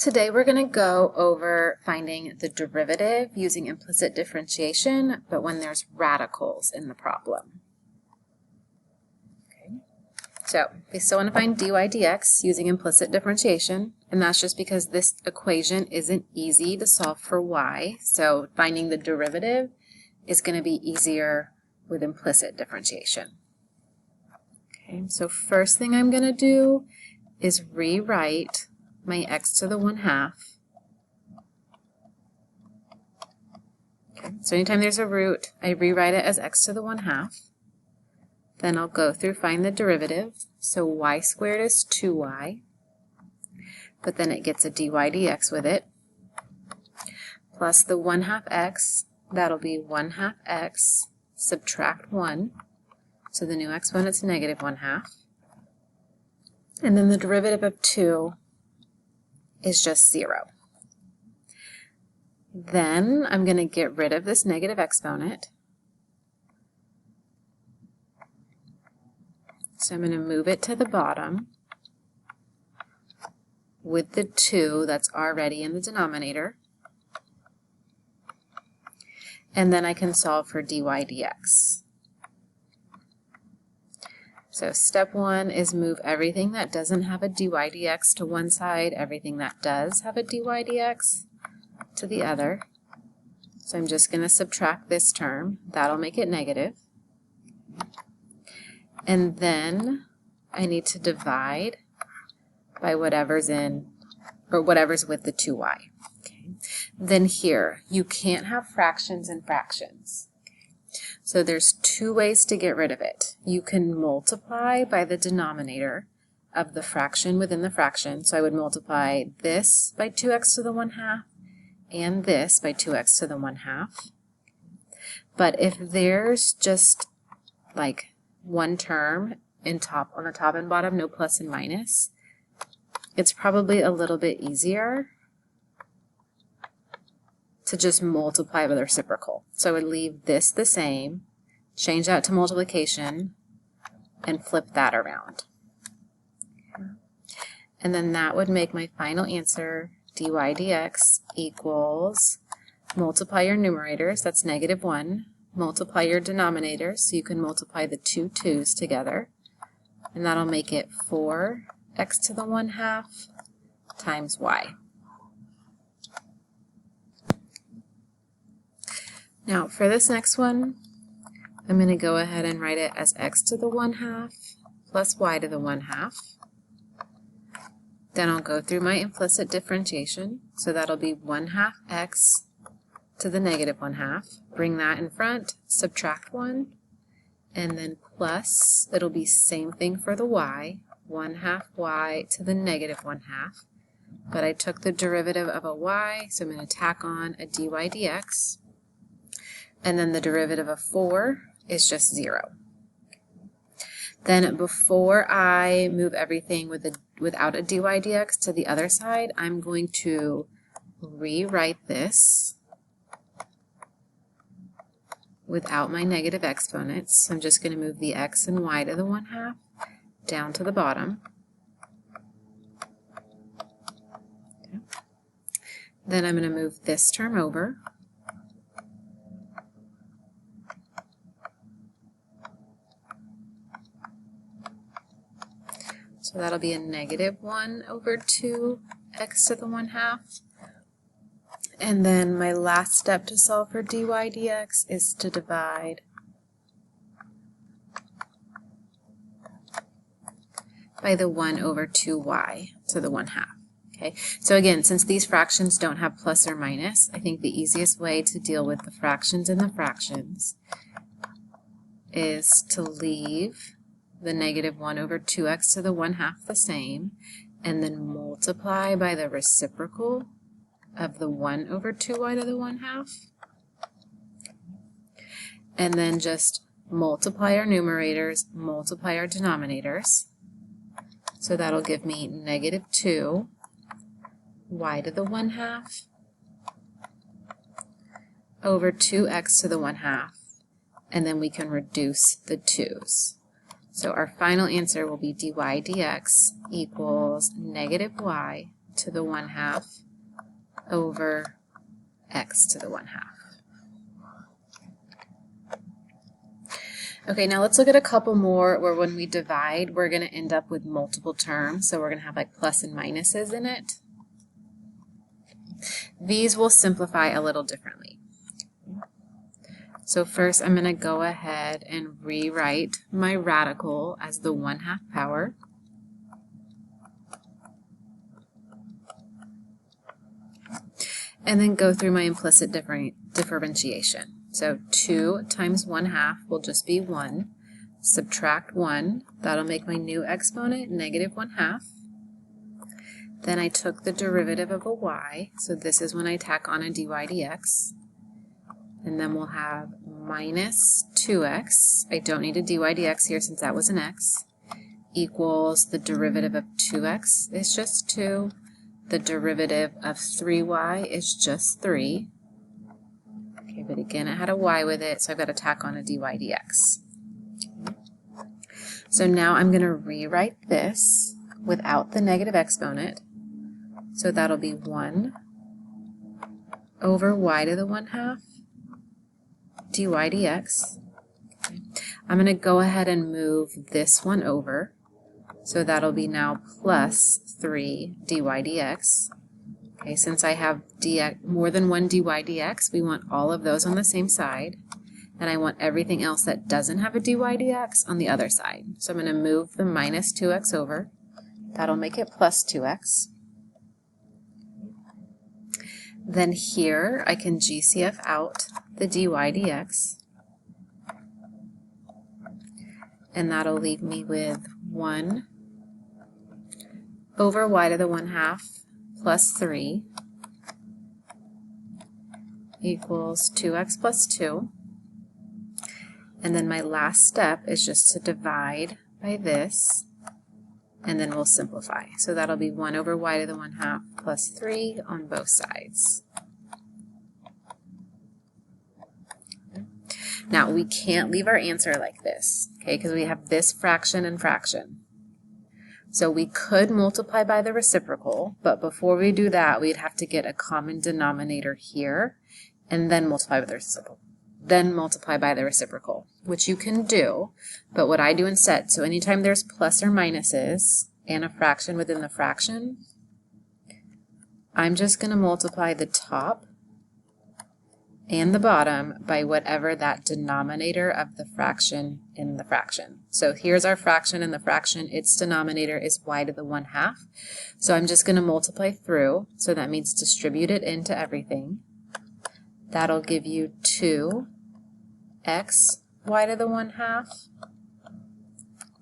Today we're going to go over finding the derivative using implicit differentiation, but when there's radicals in the problem. Okay. So we still want to find dy dx using implicit differentiation, and that's just because this equation isn't easy to solve for y, so finding the derivative is going to be easier with implicit differentiation. Okay, so first thing I'm going to do is rewrite my x to the 1/2. Okay, so anytime there's a root, I rewrite it as x to the 1/2. Then I'll go through, find the derivative. So y squared is 2y, but then it gets a dy dx with it, plus the 1/2 x, that'll be 1/2 x, subtract 1, so the new exponent's negative 1/2. And then the derivative of 2 is just 0. Then I'm going to get rid of this negative exponent. So I'm going to move it to the bottom with the 2 that's already in the denominator. And then I can solve for dy dx. So step 1 is move everything that doesn't have a dy dx to one side, everything that does have a dy dx to the other. So I'm just going to subtract this term. That'll make it negative. And then I need to divide by whatever's in, or whatever's with the 2y. Okay. Then here, you can't have fractions and fractions. So there's two ways to get rid of it. You can multiply by the denominator of the fraction within the fraction. So I would multiply this by 2x to the 1/2 and this by 2x to the 1/2. But if there's just like one term on the top and bottom, no plus and minus, it's probably a little bit easier to just multiply by the reciprocal. So I would leave this the same, change that to multiplication, and flip that around. And then that would make my final answer, dy dx equals, multiply your numerators, that's -1, multiply your denominators, so you can multiply the two 2's together, and that'll make it 4x to the 1/2 times y. Now for this next one, I'm going to go ahead and write it as x to the 1/2 plus y to the 1/2. Then I'll go through my implicit differentiation, so that'll be 1/2 x to the -1/2. Bring that in front, subtract 1, and then plus, it'll be same thing for the y, 1/2 y to the -1/2. But I took the derivative of a y, so I'm going to tack on a dy dx. And then the derivative of 4 is just 0. Then before I move everything without a dy dx to the other side, I'm going to rewrite this without my negative exponents. So I'm just going to move the x and y to the 1/2 down to the bottom. Okay. Then I'm going to move this term over. So that'll be a -1 over 2x to the 1/2. And then my last step to solve for dy dx is to divide by the 1 over 2y to the 1/2. Okay, so again, since these fractions don't have plus or minus, I think the easiest way to deal with the fractions and the fractions is to leave the -1 over 2x to the 1/2 the same, and then multiply by the reciprocal of the 1 over 2y to the 1/2. And then just multiply our numerators, multiply our denominators. So that'll give me -2 y to the 1/2 over 2x to the 1/2, and then we can reduce the 2's. So our final answer will be dy dx equals -y to the 1/2 over x to the 1/2. Okay, now let's look at a couple more where when we divide, we're going to end up with multiple terms. So we're going to have like plus and minuses in it. These will simplify a little differently. So first I'm going to go ahead and rewrite my radical as the 1/2 power. And then go through my implicit differentiation. So 2 times 1/2 will just be 1. Subtract 1, that'll make my new exponent negative 1/2. Then I took the derivative of a y, so this is when I tack on a dy dx. And then we'll have minus 2x, I don't need a dy dx here since that was an x, equals the derivative of 2x is just 2. The derivative of 3y is just 3. Okay, but again, I had a y with it, so I've got to tack on a dy dx. So now I'm going to rewrite this without the negative exponent. So that'll be 1 over y to the 1/2 dy dx. Okay. I'm going to go ahead and move this one over. So that'll be now plus 3 dy dx. Okay, since I have more than one dy dx, we want all of those on the same side. And I want everything else that doesn't have a dy dx on the other side. So I'm going to move the minus 2x over. That'll make it plus 2x. Then here I can GCF out the dy dx. And that'll leave me with 1 over y to the 1/2 plus 3 equals 2x plus 2. And then my last step is just to divide by this, and then we'll simplify. So that'll be 1 over y to the 1/2 plus 3 on both sides. Now we can't leave our answer like this, okay, because we have this fraction and fraction. So we could multiply by the reciprocal, but before we do that, we'd have to get a common denominator here, and then multiply by the reciprocal. Then multiply by the reciprocal, which you can do, but what I do instead, so anytime there's plus or minuses and a fraction within the fraction, I'm just going to multiply the top and the bottom by whatever that denominator of the fraction in the fraction. So here's our fraction in the fraction. Its denominator is y to the 1/2. So I'm just going to multiply through. So that means distribute it into everything. That'll give you 2x y to the 1/2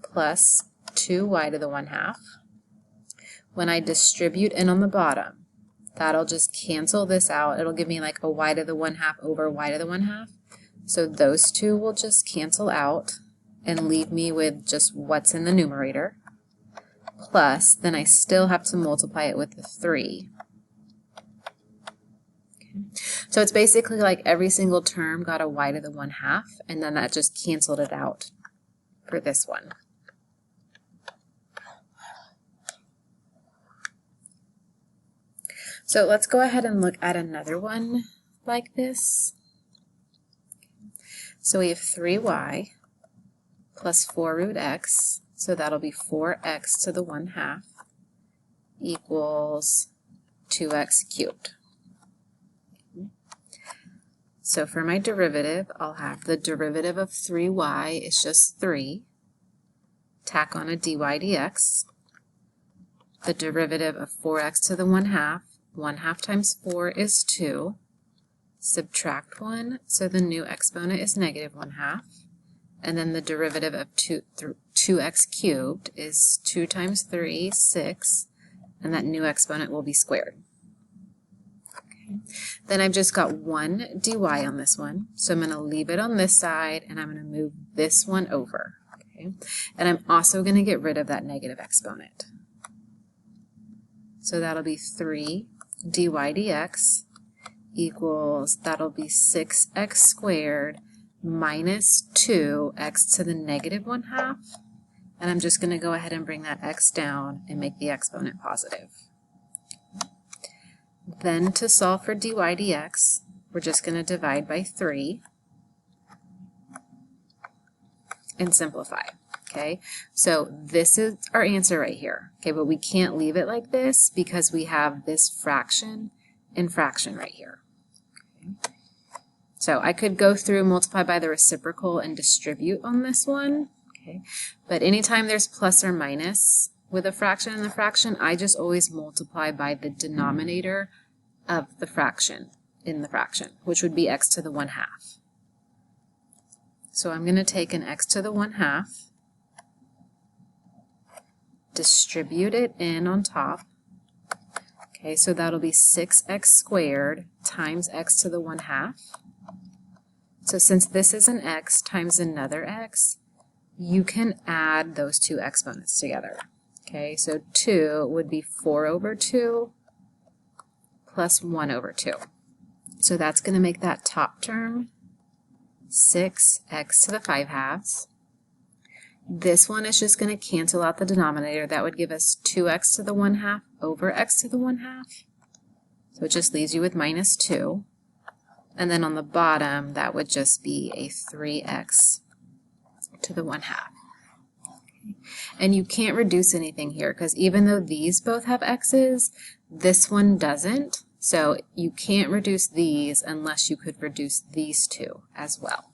plus 2y to the 1/2. When I distribute in on the bottom, that'll just cancel this out. It'll give me like a y to the 1/2 over y to the 1/2. So those two will just cancel out and leave me with just what's in the numerator. Plus, then I still have to multiply it with the 3. Okay. So it's basically like every single term got a y to the 1/2, and then that just canceled it out for this one. So let's go ahead and look at another one like this. So we have 3y plus 4 root x, so that'll be 4x to the 1/2 equals 2x cubed. So for my derivative, I'll have the derivative of 3y is just 3. Tack on a dy dx. The derivative of 4x to the 1/2. 1/2 times 4 is 2. Subtract 1, so the new exponent is negative 1/2. And then the derivative of 2x cubed is 2 times 3, 6. And that new exponent will be squared. Okay. Then I've just got one dy on this one. So I'm going to leave it on this side, and I'm going to move this one over. Okay. And I'm also going to get rid of that negative exponent. So that'll be 3 dy dx equals, that'll be 6x squared minus 2x to the negative 1/2. And I'm just going to go ahead and bring that x down and make the exponent positive. Then to solve for dy dx, we're just going to divide by 3 and simplify. Okay, so this is our answer right here. Okay, but we can't leave it like this because we have this fraction and fraction right here. Okay. So I could go through, multiply by the reciprocal, and distribute on this one. Okay, but anytime there's plus or minus with a fraction and the fraction, I just always multiply by the denominator of the fraction in the fraction, which would be x to the 1/2. So I'm going to take an x to the 1/2, distribute it in on top. Okay, so that'll be 6x squared times x to the 1/2. So since this is an x times another x, you can add those two exponents together. Okay, so 2 would be 4/2 plus 1/2. So that's going to make that top term 6x to the 5/2. This one is just going to cancel out the denominator. That would give us 2x to the 1/2 over x to the 1/2. So it just leaves you with -2. And then on the bottom, that would just be a 3x to the 1/2. Okay. And you can't reduce anything here because even though these both have x's, this one doesn't. So you can't reduce these unless you could reduce these two as well.